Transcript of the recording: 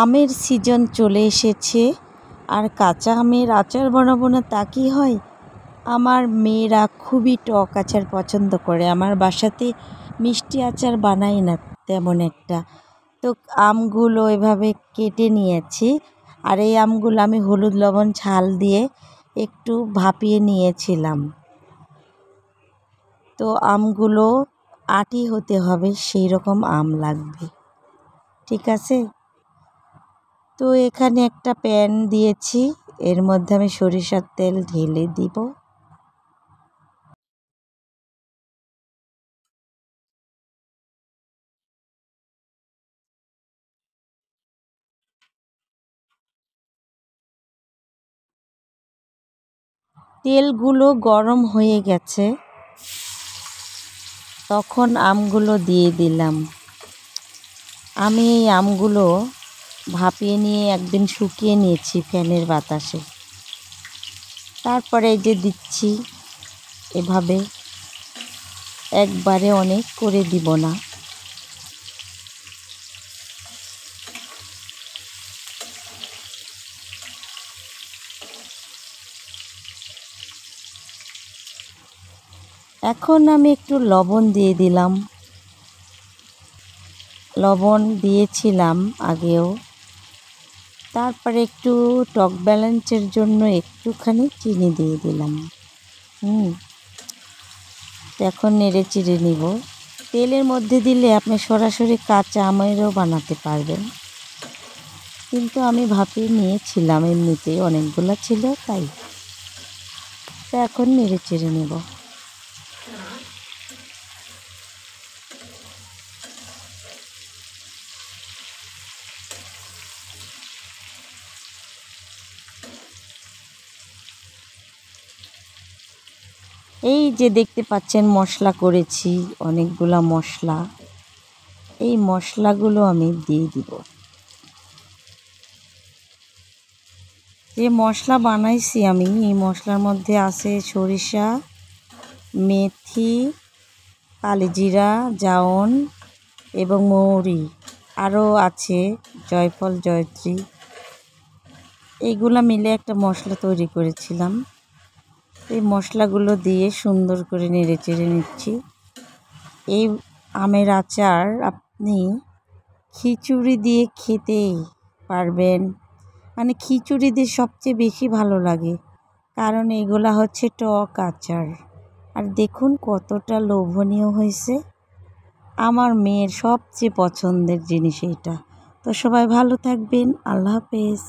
আমের সিজন চলে এসেছে, আর কাঁচা আমের আচার বানাবো না তা কি হয়। আমার মেয়েরা খুবই টক আচার পছন্দ করে। আমার বাসাতে মিষ্টি আচার বানাই না তেমন একটা। তো আমগুলো এভাবে কেটে নিয়েছি, আর এই আমগুলো আমি হলুদ লবণ ঝাল দিয়ে একটু ভাপিয়ে নিয়েছিলাম। তো আমগুলো আটি হতে হবে, সেই রকম আম লাগবে, ঠিক আছে। তো এখানে একটা প্যান দিয়েছি, এর মধ্যে আমি সরিষার তেল ঢেলে দিব। তেলগুলো গরম হয়ে গেছে, তখন আমগুলো দিয়ে দিলাম। আমি এই আমগুলো ভাপিয়ে নিয়ে একদিন শুকিয়ে নিয়েছি ফ্যানের বাতাসে। তারপরে এই যে দিচ্ছি, এভাবে একবারে অনেক করে দিব না। এখন আমি একটু লবণ দিয়ে দিলাম। লবণ দিয়েছিলাম আগেও। তারপরে একটু টক ব্যালেন্সের জন্য একটুখানি চিনি দিয়ে দিলাম। এখন নেড়ে চিড়ে নিব। তেলের মধ্যে দিলে আপনি সরাসরি কাঁচা আমেরও বানাতে পারবেন, কিন্তু আমি ভাপিয়ে নিয়েছিলাম, এমনিতেই অনেকগুলো ছিল তাই। তো এখন নেড়ে চেড়ে নেব। এই যে দেখতে পাচ্ছেন মশলা করেছি, অনেকগুলা মশলা। এই মশলাগুলো আমি দিয়ে দিব। যে মশলা বানাইছি আমি, এই মশলার মধ্যে আছে সরিষা, মেথি, কালিজিরা, জায়ন এবং মৌরি, আরও আছে জয়ফল, জয়ত্রী। এইগুলা মিলে একটা মশলা তৈরি করেছিলাম। এই মশলাগুলো দিয়ে সুন্দর করে নেড়ে চেড়ে নিচ্ছি। এই আমের আচার আপনি খিচুড়ি দিয়ে খেতে পারবেন, মানে খিচুড়ি দিয়ে সবচেয়ে বেশি ভালো লাগে, কারণ এগুলা হচ্ছে টক আচার। আর দেখুন কতটা লোভনীয় হয়েছে। আমার মেয়ের সবচেয়ে পছন্দের জিনিস এইটা। তো সবাই ভালো থাকবেন, আল্লাহ হাফেজ।